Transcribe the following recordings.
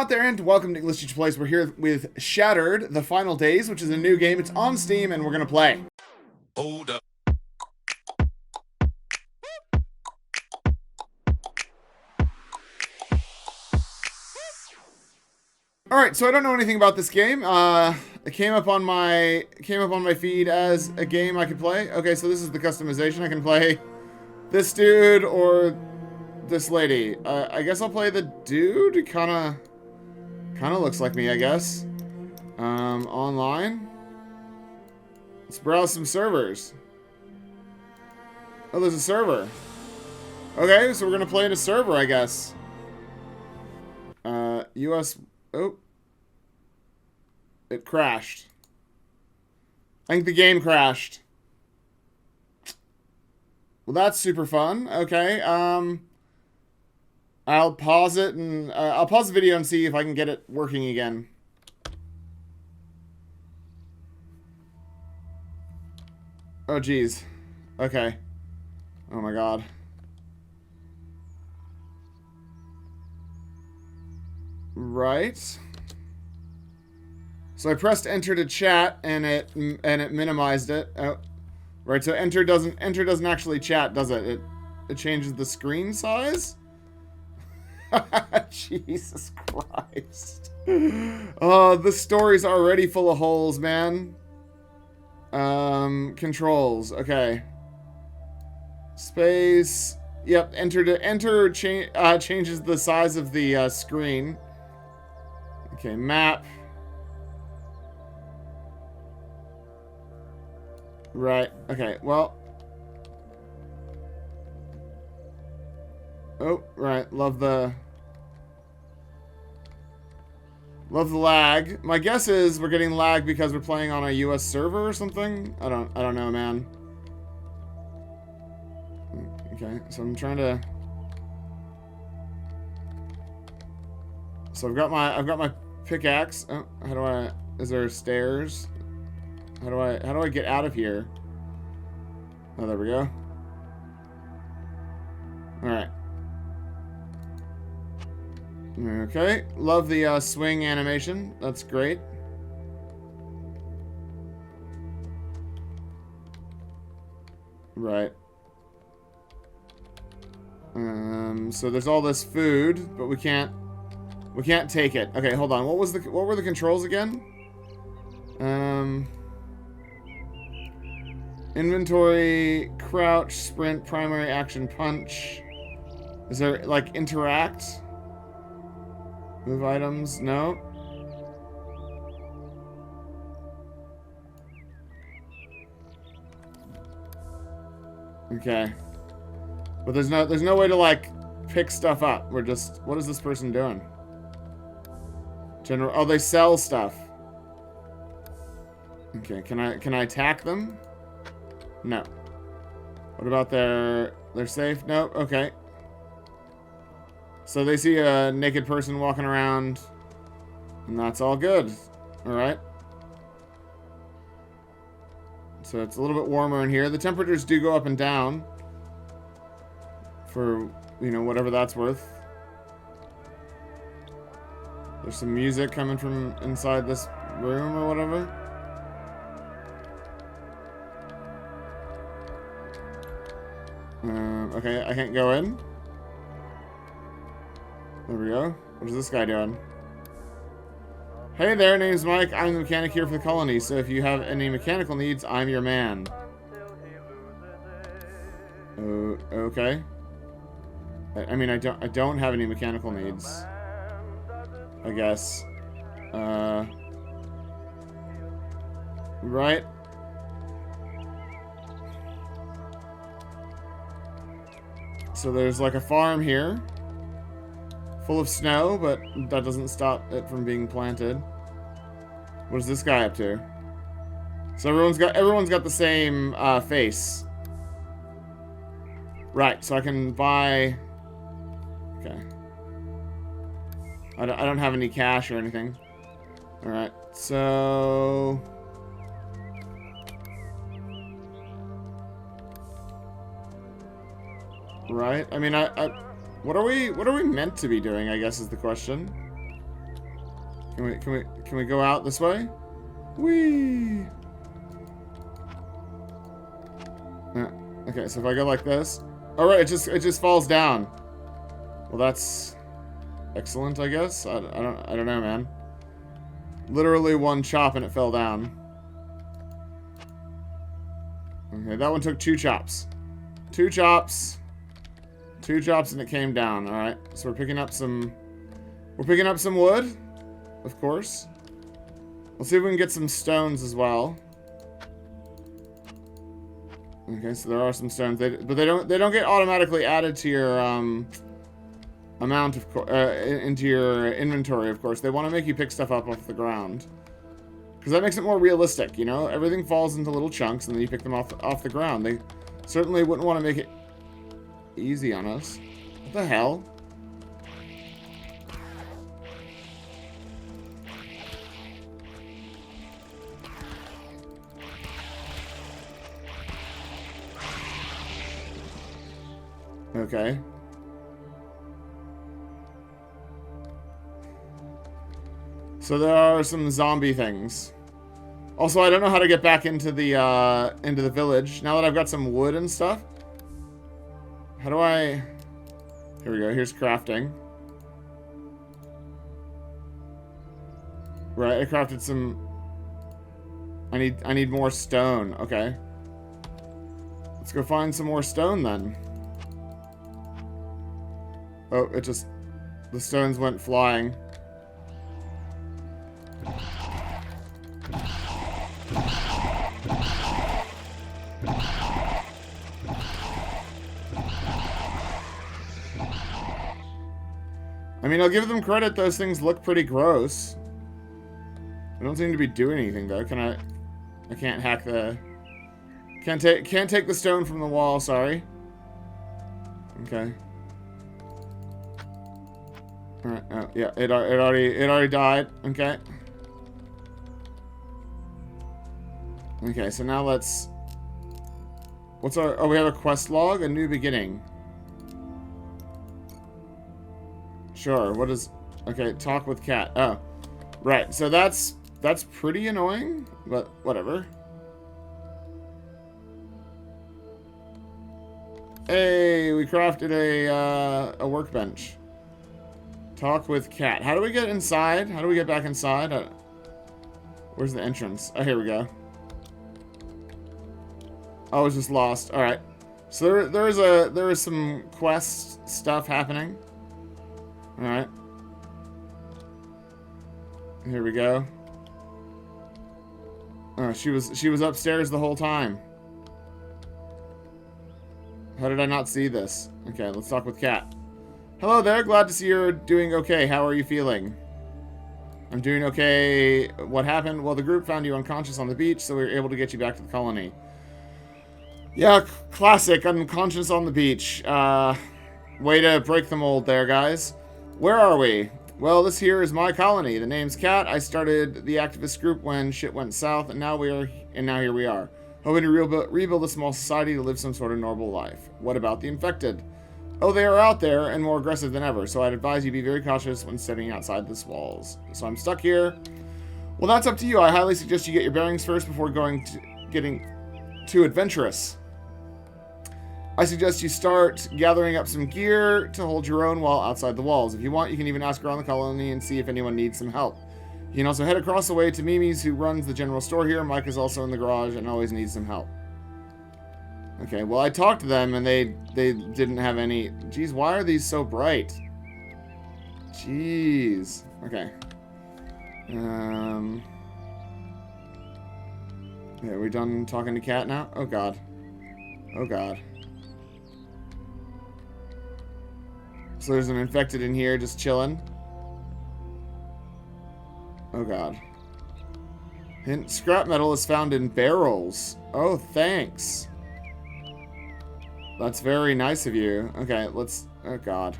out there, and welcome to English Teacher Plays. We're here with Shattered, The Final Days, which is a new game. It's on Steam, and we're going to play. Hold up. Alright, so I don't know anything about this game. It came up on my feed as a game I could play. Okay, so this is the customization. I can play this dude or this lady. I guess I'll play the dude. It kinda looks like me, I guess. Online. Let's browse some servers. Oh, there's a server. Okay, so we're gonna play in a server, I guess. US. Oh. It crashed. I think the game crashed. Well, that's super fun. Okay, I'll pause it and I'll pause the video and see if I can get it working again. Oh, geez. Okay. Oh my god. Right. So I pressed enter to chat and it minimized it. Oh. Right, so enter doesn't actually chat, does it? It changes the screen size? Jesus Christ. Oh, the story's already full of holes, man. Controls. Okay. Space. Yep, enter changes the size of the screen. Okay, map. Right. Okay, well. Oh, right. Love the lag. My guess is we're getting lag because we're playing on a US server or something. I don't know, man. Okay, so I'm trying to. So I've got my pickaxe. Oh, how do I? Is there stairs? How do I get out of here? Oh, there we go. All right. Okay, love the swing animation. That's great. Right. So there's all this food, but we can't take it. Okay, hold on. What were the controls again? Inventory, crouch, sprint, primary action, punch. Is there like interact? Move items? No. Okay. But there's no way to like pick stuff up. We're just, what is this person doing? Oh, they sell stuff. Okay, can I attack them? No. What about they're safe? No. Okay. So they see a naked person walking around, and that's all good. All right. So it's a little bit warmer in here. The temperatures do go up and down for, you know, whatever that's worth. There's some music coming from inside this room or whatever. Okay, I can't go in. There we go. What is this guy doing? Hey there, name's Mike. I'm the mechanic here for the colony, so if you have any mechanical needs, I'm your man. Oh, okay. I mean, I don't have any mechanical needs, I guess. Right. So there's like a farm here, full of snow, but that doesn't stop it from being planted. What is this guy up to? So everyone's got the same face. Right, so I can buy. Okay. I don't have any cash or anything. All right, so. Right? I mean, what are we meant to be doing, I guess is the question. Can we go out this way? Whee! Okay, so if I go like this, all right, it just falls down. Well, that's excellent, I guess. I don't know, man. Literally one chop and it fell down. Okay, that one took 2 chops. 2 chops. 2 chops and it came down. All right, so we're picking up some wood, of course. Let's see if we can get some stones as well. Okay, so there are some stones, but they don't get automatically added to your amount of into your inventory. Of course, they want to make you pick stuff up off the ground because that makes it more realistic. You know, everything falls into little chunks, and then you pick them off the ground. They certainly wouldn't want to make it easy on us. What the hell? Okay. So there are some zombie things. Also, I don't know how to get back into the village now that I've got some wood and stuff. How do I? Here we go. Here's crafting. Right, I crafted some. I need more stone. Okay. Let's go find some more stone then. Oh, the stones went flying. I mean, I'll give them credit, those things look pretty gross. I don't seem to be doing anything though. I can't hack the... Can't take the stone from the wall, sorry. Okay. Alright, oh, yeah, it already died. Okay. Okay, so now let's... What's our... Oh, we have a quest log? A new beginning. Sure, what is... Okay, talk with cat. Oh. Right, so that's pretty annoying, but whatever. Hey, we crafted a workbench. Talk with cat. How do we get inside? How do we get back inside? Where's the entrance? Oh, here we go. I was just lost. All right. So there is some quest stuff happening. All right. Here we go. Oh, she was upstairs the whole time. How did I not see this? Okay, let's talk with cat. Hello there, glad to see you're doing okay. How are you feeling? I'm doing okay. What happened? Well, the group found you unconscious on the beach, so we were able to get you back to the colony. Yeah, classic, unconscious on the beach. Way to break the mold there, guys. Where are we? Well, this here is my colony. The name's Cat. I started the activist group when shit went south, and now here we are. Hoping to rebuild a small society to live some sort of normal life. What about the infected? Oh, they are out there and more aggressive than ever, so I'd advise you be very cautious when stepping outside this walls. So I'm stuck here. Well, that's up to you. I highly suggest you get your bearings first before getting too adventurous. I suggest you start gathering up some gear to hold your own while outside the walls. If you want, you can even ask around the colony and see if anyone needs some help. You can also head across the way to Mimi's, who runs the general store here. Mike is also in the garage and always needs some help. Okay, well, I talked to them, and they didn't have any... Jeez, why are these so bright? Jeez. Okay. Yeah, are we done talking to Cat now? Oh, God. Oh, God. So there's an infected in here just chilling. Oh, God. Hint, scrap metal is found in barrels. Oh, thanks. That's very nice of you. Okay, let's... Oh, God.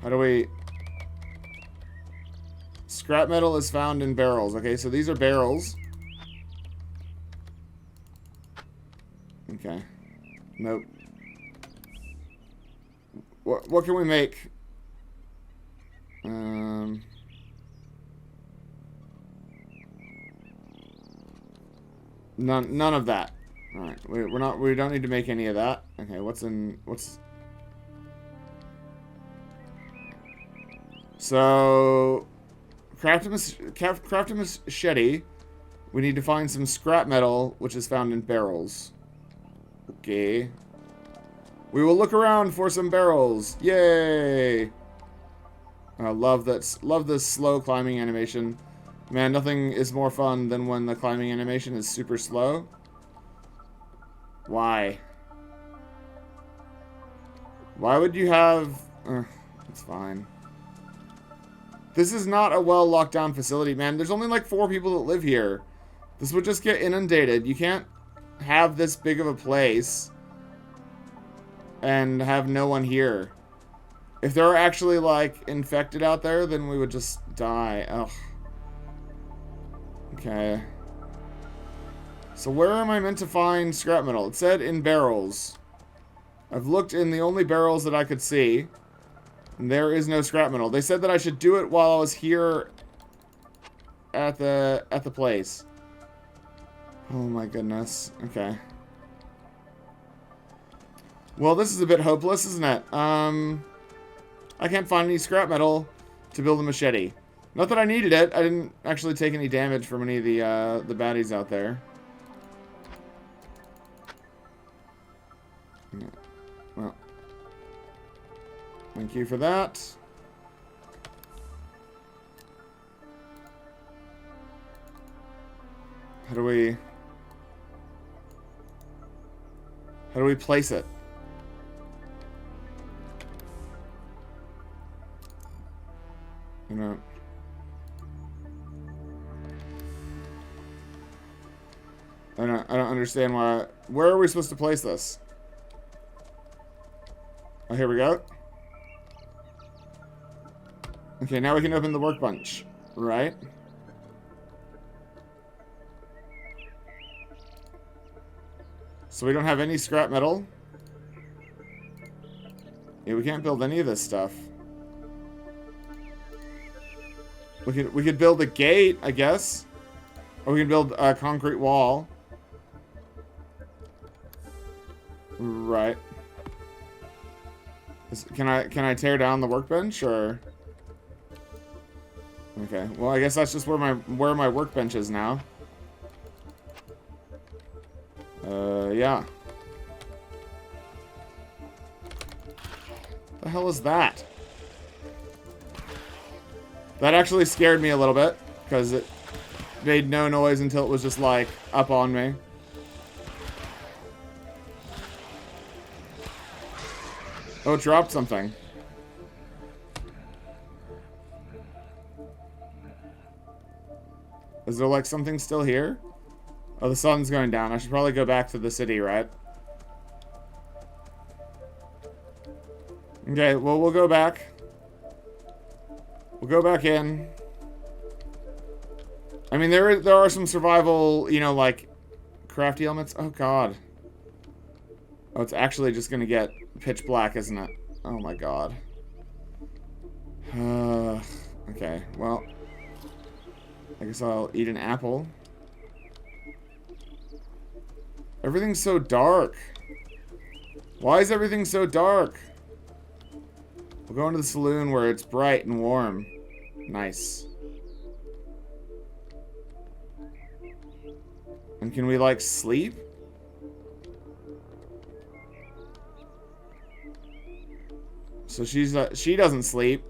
How do we... Scrap metal is found in barrels. Okay, so these are barrels. Okay. Nope. What can we make? None of that. All right, we don't need to make any of that. Okay, so craft a machete. We need to find some scrap metal, which is found in barrels. Okay. We will look around for some barrels. Yay! I love that. Love this slow climbing animation. Man, nothing is more fun than when the climbing animation is super slow. Why? Why would you have... it's fine. This is not a well locked down facility, man. There's only like 4 people that live here. This would just get inundated. You can't have this big of a place and have no one here. If there are actually, like, infected out there, then we would just die. Ugh. Okay. So where am I meant to find scrap metal? It said in barrels. I've looked in the only barrels that I could see. And there is no scrap metal. They said that I should do it while I was here at the place. Oh my goodness. Okay. Well, this is a bit hopeless, isn't it? I can't find any scrap metal to build a machete. Not that I needed it. I didn't actually take any damage from any of the baddies out there. Yeah. Well, thank you for that. How do we place it? You know. I don't understand why. Where are we supposed to place this? Oh, here we go. Okay, now we can open the workbench, right? So we don't have any scrap metal. Yeah, we can't build any of this stuff. We could build a gate, I guess. Or we can build a concrete wall. Right. Can I tear down the workbench or? Okay. Well, I guess that's just where my workbench is now. Yeah. The hell is that? That actually scared me a little bit, because it made no noise until it was just, like, up on me. Oh, it dropped something. Is there, like, something still here? Oh, the sun's going down. I should probably go back to the city, right? Okay, well, we'll go back. We'll go back in. I mean, there are some survival, you know, like, crafty elements. Oh, God. Oh, it's actually just gonna get pitch black, isn't it? Oh, my God. Okay, well. I guess I'll eat an apple. Everything's so dark. Why is everything so dark? We'll go into the saloon where it's bright and warm. Nice. And can we, like, sleep? So she doesn't sleep.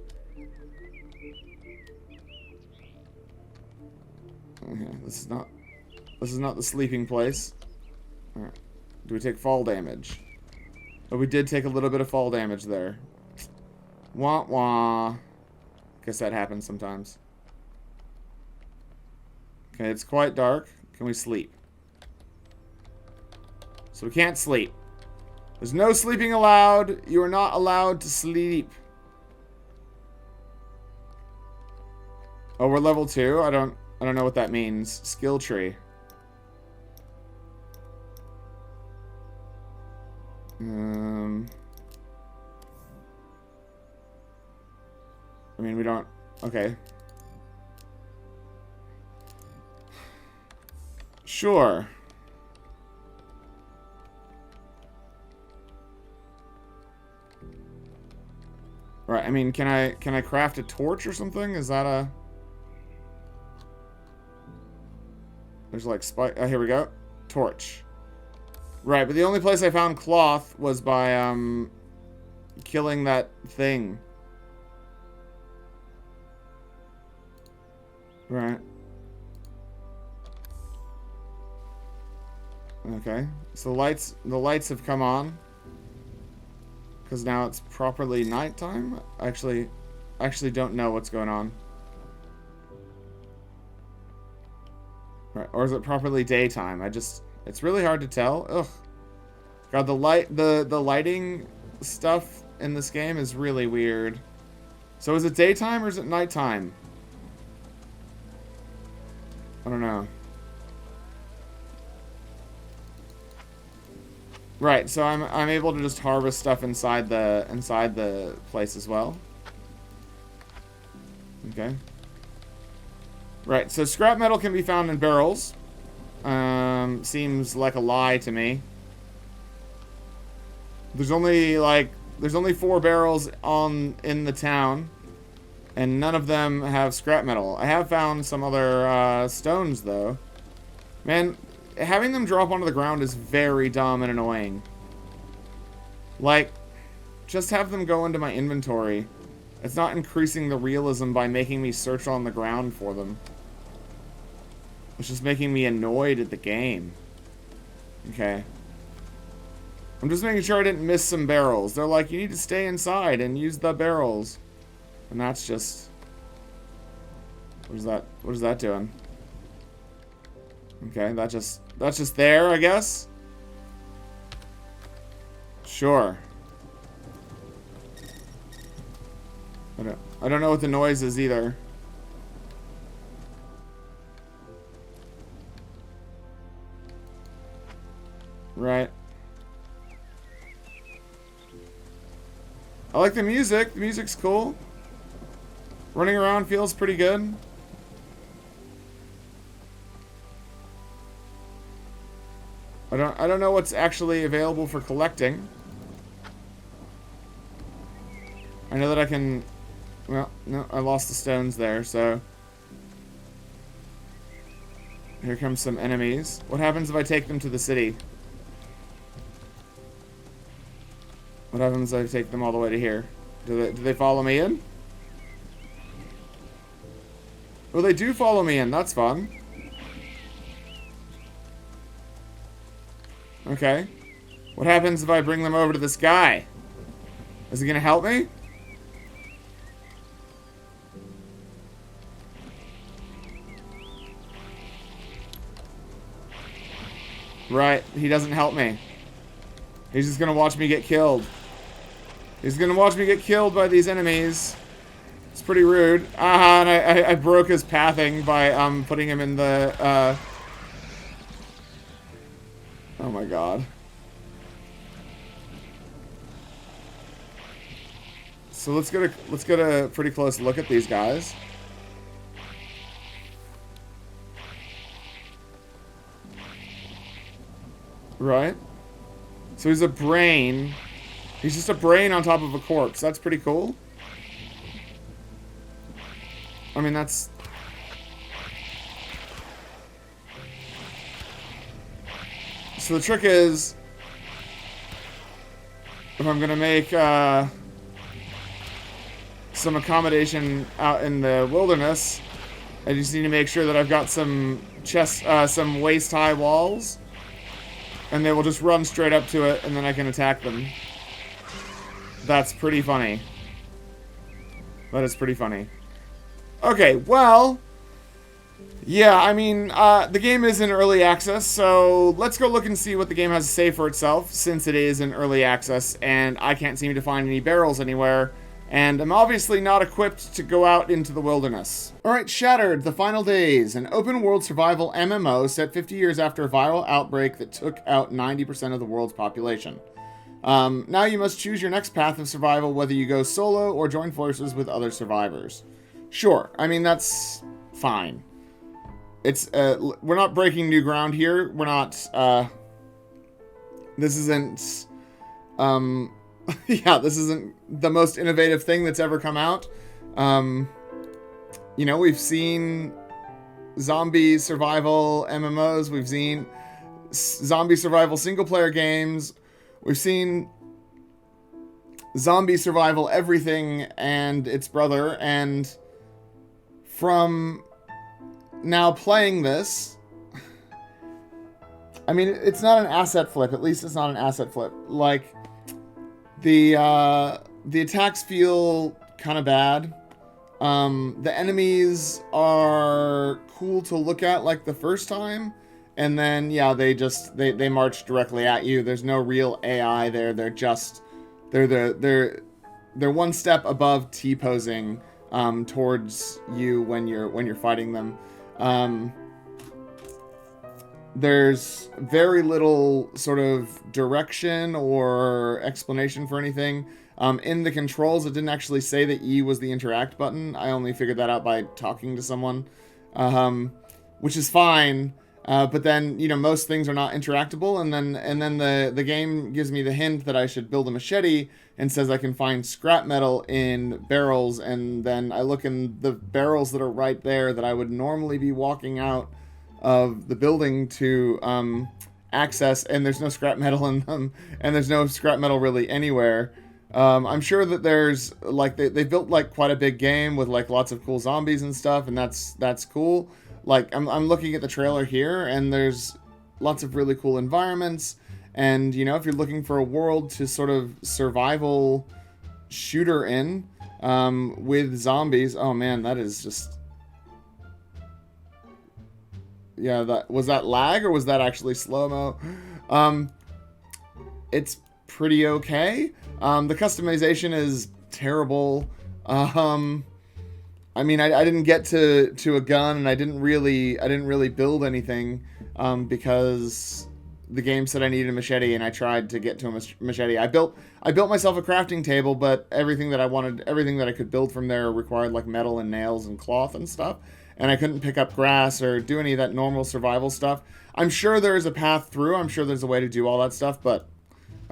Okay, this is not the sleeping place. Alright. Do we take fall damage? Oh, we did take a little bit of fall damage there. Wah wah. Guess that happens sometimes. Okay, it's quite dark. Can we sleep? So we can't sleep. There's no sleeping allowed. You are not allowed to sleep. Oh, we're level 2? I don't know what that means. Skill tree. I mean, we don't... Okay. Sure. Right, I mean, can I craft a torch or something? Is that a... There's like spike... Oh, here we go. Torch. Right, but the only place I found cloth was by, killing that thing. Right. Okay. So the lights have come on. Because now it's properly nighttime? I actually don't know what's going on. Right, or is it properly daytime? It's really hard to tell. Ugh. God, the lighting stuff in this game is really weird. So is it daytime or is it nighttime? I don't know. Right, so I'm able to just harvest stuff inside the place as well. Okay. Right, so scrap metal can be found in barrels. Seems like a lie to me. There's only 4 barrels in the town, and none of them have scrap metal. I have found some other stones though. Man, having them drop onto the ground is very dumb and annoying. Like, just have them go into my inventory. It's not increasing the realism by making me search on the ground for them. It's just making me annoyed at the game. Okay. I'm just making sure I didn't miss some barrels. They're like, you need to stay inside and use the barrels. And that's just... What is that doing? Okay, that's just there, I guess? Sure. I don't know what the noise is either. Right. I like the music. The music's cool. Running around feels pretty good. I don't know what's actually available for collecting. I know that I can... Well, no, I lost the stones there, so... Here comes some enemies. What happens if I take them to the city? What happens if I take them all the way to here? Do they follow me in? Well, they do follow me in. That's fun. Okay. What happens if I bring them over to this guy? Is he gonna help me? Right, he doesn't help me. He's just gonna watch me get killed. He's gonna watch me get killed by these enemies. It's pretty rude. And I broke his pathing by putting him in the Oh my god. So let's get a pretty close look at these guys. Right? So he's a brain. He's just a brain on top of a corpse. That's pretty cool. I mean, that's... So the trick is... If I'm gonna make, some accommodation out in the wilderness, I just need to make sure that I've got some some waist-high walls. And they will just run straight up to it, and then I can attack them. That's pretty funny. That is pretty funny. Okay, well... Yeah, I mean, the game is in early access, so let's go look and see what the game has to say for itself, since it is in early access, and I can't seem to find any barrels anywhere, and I'm obviously not equipped to go out into the wilderness. Alright, Shattered, The Final Days, an open-world survival MMO set 50 years after a viral outbreak that took out 90% of the world's population. Now you must choose your next path of survival, whether you go solo or join forces with other survivors. Sure, I mean, that's fine. It's, we're not breaking new ground here. We're not, this isn't, yeah, this isn't the most innovative thing that's ever come out. You know, we've seen zombie survival MMOs. We've seen zombie survival single-player games. We've seen zombie survival everything and its brother. And from now playing this, I mean, it's not an asset flip. At least it's not an asset flip. Like, the attacks feel kind of bad. The enemies are cool to look at like the first time, and then yeah, they march directly at you. There's no real AI there. They're one step above T-posing towards you when you're fighting them. There's very little sort of direction or explanation for anything. In the controls, it didn't actually say that E was the interact button. I only figured that out by talking to someone, which is fine. But then, you know, most things are not interactable, and then the game gives me the hint that I should build a machete and says I can find scrap metal in barrels, and then I look in the barrels that are right there that I would normally be walking out of the building to access, and there's no scrap metal in them, and there's no scrap metal really anywhere. I'm sure that there's like they built like quite a big game with like lots of cool zombies and stuff, and that's cool. Like I'm looking at the trailer here, and there's lots of really cool environments, and you know, if you're looking for a world to sort of survival shooter in with zombies, oh man, that is just, yeah, that was that lag or was that actually slow-mo? It's pretty okay. The customization is terrible. I mean, I didn't get to a gun, and I didn't really build anything because the game said I needed a machete, and I tried to get to a machete. I built myself a crafting table, but everything that I could build from there required like metal and nails and cloth and stuff, and I couldn't pick up grass or do any of that normal survival stuff. I'm sure there is a path through. I'm sure there's a way to do all that stuff, but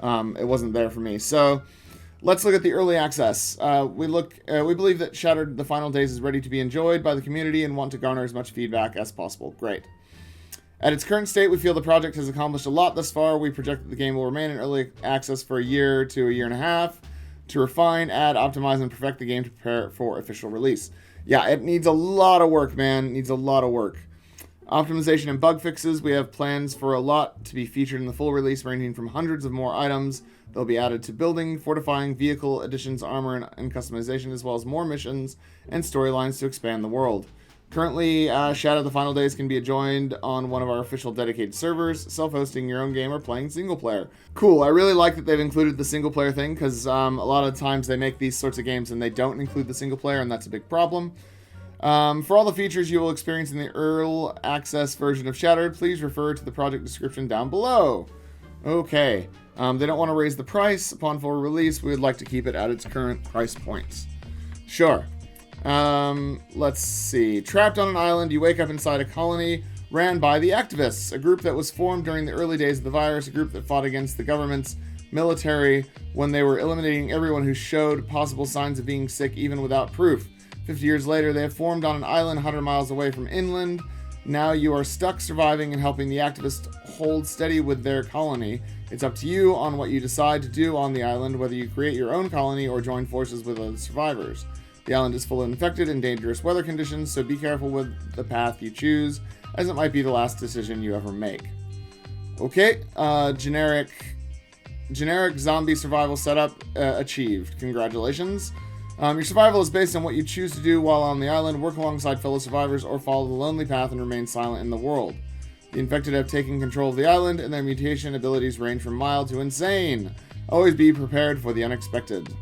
it wasn't there for me. So let's look at the early access. We believe that Shattered: The Final Days is ready to be enjoyed by the community and want to garner as much feedback as possible. Great. At its current state, we feel the project has accomplished a lot thus far. We project that the game will remain in early access for a year to a year and a half to refine, add, optimize, and perfect the game to prepare it for official release. Yeah, it needs a lot of work, man. It needs a lot of work. Optimization and bug fixes. We have plans for a lot to be featured in the full release, ranging from hundreds of more items that will be added to building, fortifying, vehicle additions, armor, and customization, as well as more missions and storylines to expand the world. Currently, Shadow: The Final Days can be joined on one of our official dedicated servers, self-hosting your own game, or playing single-player. Cool, I really like that they've included the single-player thing, because a lot of times they make these sorts of games and they don't include the single-player, and that's a big problem. For all the features you will experience in the early access version of Shattered, please refer to the project description down below. Okay, they don't want to raise the price upon full release. We would like to keep it at its current price points. Sure. Let's see. Trapped on an island, you wake up inside a colony ran by the activists, a group that was formed during the early days of the virus, a group that fought against the government's military when they were eliminating everyone who showed possible signs of being sick even without proof. 50 years later, they have formed on an island 100 miles away from inland. Now you are stuck surviving and helping the activists hold steady with their colony. It's up to you on what you decide to do on the island, whether you create your own colony or join forces with other survivors. The island is full of infected and dangerous weather conditions, so be careful with the path you choose, as it might be the last decision you ever make. Okay, generic zombie survival setup achieved. Congratulations. Your survival is based on what you choose to do while on the island, work alongside fellow survivors, or follow the lonely path and remain silent in the world. The infected have taken control of the island, and their mutation abilities range from mild to insane. Always be prepared for the unexpected.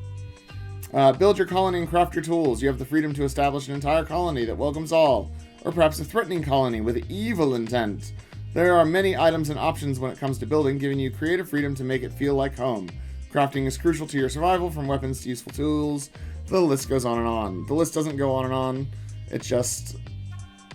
Build your colony and craft your tools. You have the freedom to establish an entire colony that welcomes all, or perhaps a threatening colony with evil intent. There are many items and options when it comes to building, giving you creative freedom to make it feel like home. Crafting is crucial to your survival, from weapons to useful tools. The list goes on and on. The list doesn't go on and on. It just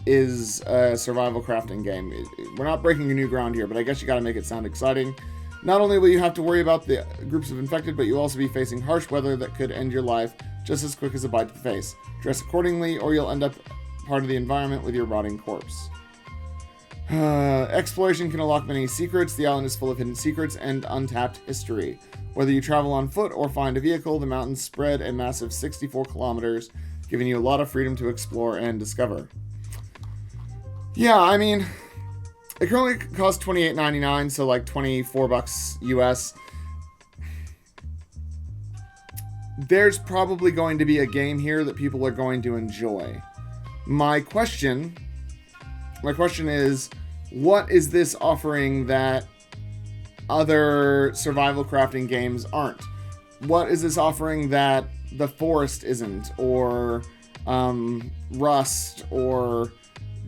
is a survival crafting game. We're not breaking new ground here, but I guess you gotta make it sound exciting. Not only will you have to worry about the groups of infected, but you'll also be facing harsh weather that could end your life just as quick as a bite to the face. Dress accordingly, or you'll end up part of the environment with your rotting corpse. Exploration can unlock many secrets. The island is full of hidden secrets and untapped history. Whether you travel on foot or find a vehicle, the mountains spread a massive 64 kilometers, giving you a lot of freedom to explore and discover. Yeah, I mean, it currently costs $28.99, so like $24 US. There's probably going to be a game here that people are going to enjoy. My question is, what is this offering that other survival crafting games aren't? What is this offering that The Forest isn't, or Rust, or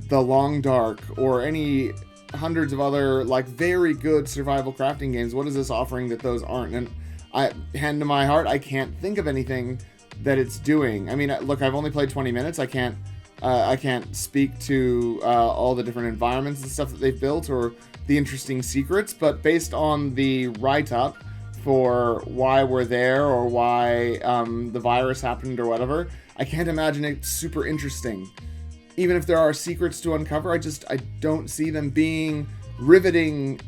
The Long Dark, or any hundreds of other like very good survival crafting games? What is this offering that those aren't? And hand to my heart, I can't think of anything that it's doing. I mean, look, I've only played 20 minutes. I can't speak to all the different environments and stuff that they've built or the interesting secrets, but based on the write-up for why we're there or why the virus happened or whatever, I can't imagine it super interesting. Even if there are secrets to uncover, I don't see them being riveting,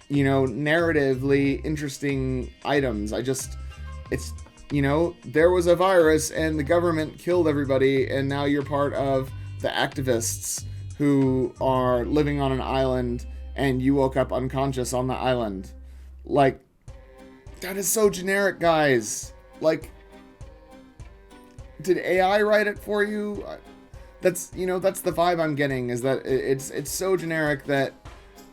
you know, narratively interesting items. It's, you know, there was a virus and the government killed everybody, and now you're part of the activists who are living on an island and you woke up unconscious on the island. Like, that is so generic, guys. Like, did AI write it for you? That's, you know, that's the vibe I'm getting, is that it's so generic that,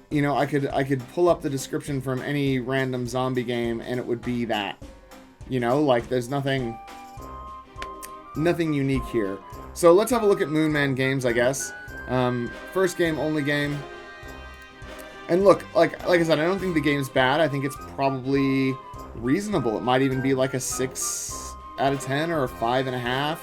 you know, I could pull up the description from any random zombie game and it would be that. You know, like, there's nothing unique here. So let's have a look at Moonman games, I guess. First game, only game. And look, like I said, I don't think the game's bad. I think it's probably reasonable. It might even be like a 6 out of 10 or a 5.5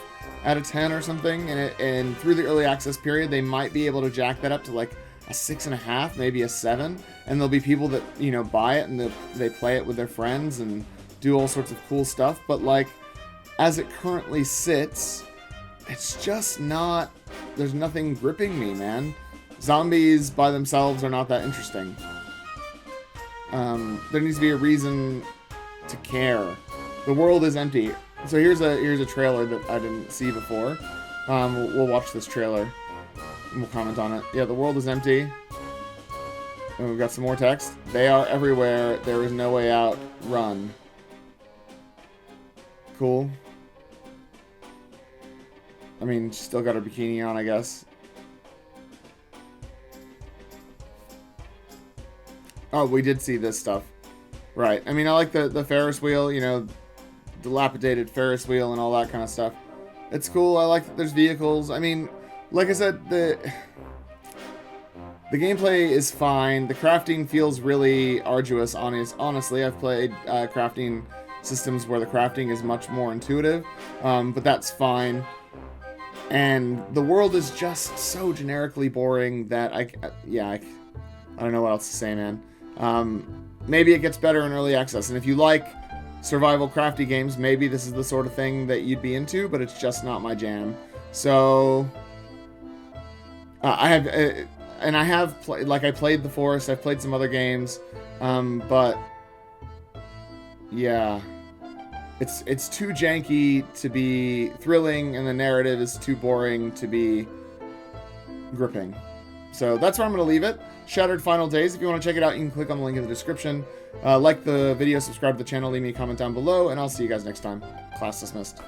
out of 10 or something. And through the early access period, they might be able to jack that up to like a 6.5, maybe a 7. And there'll be people that, you know, buy it and they play it with their friends and do all sorts of cool stuff. But like, as it currently sits, it's just not, there's nothing gripping me, man. Zombies by themselves are not that interesting. There needs to be a reason to care. The world is empty. So here's a trailer that I didn't see before. We'll watch this trailer and we'll comment on it. Yeah, the world is empty. And we've got some more text. They are everywhere. There is no way out. Run. Cool. I mean, she's still got her bikini on, I guess. Oh, we did see this stuff. Right. I mean, I like the Ferris wheel, you know, dilapidated Ferris wheel and all that kind of stuff. It's cool. I like that there's vehicles. I mean, like I said, the gameplay is fine. The crafting feels really arduous, honestly. I've played crafting systems where the crafting is much more intuitive, but that's fine. And the world is just so generically boring that I don't know what else to say, man. Maybe it gets better in early access, and if you like survival crafty games, maybe this is the sort of thing that you'd be into, but it's just not my jam. So I played The Forest, I've played some other games, but yeah, it's too janky to be thrilling, and the narrative is too boring to be gripping. So that's where I'm going to leave it. Shattered Final Days. If you want to check it out, you can click on the link in the description. Like the video, subscribe to the channel, leave me a comment down below, and I'll see you guys next time. Class dismissed.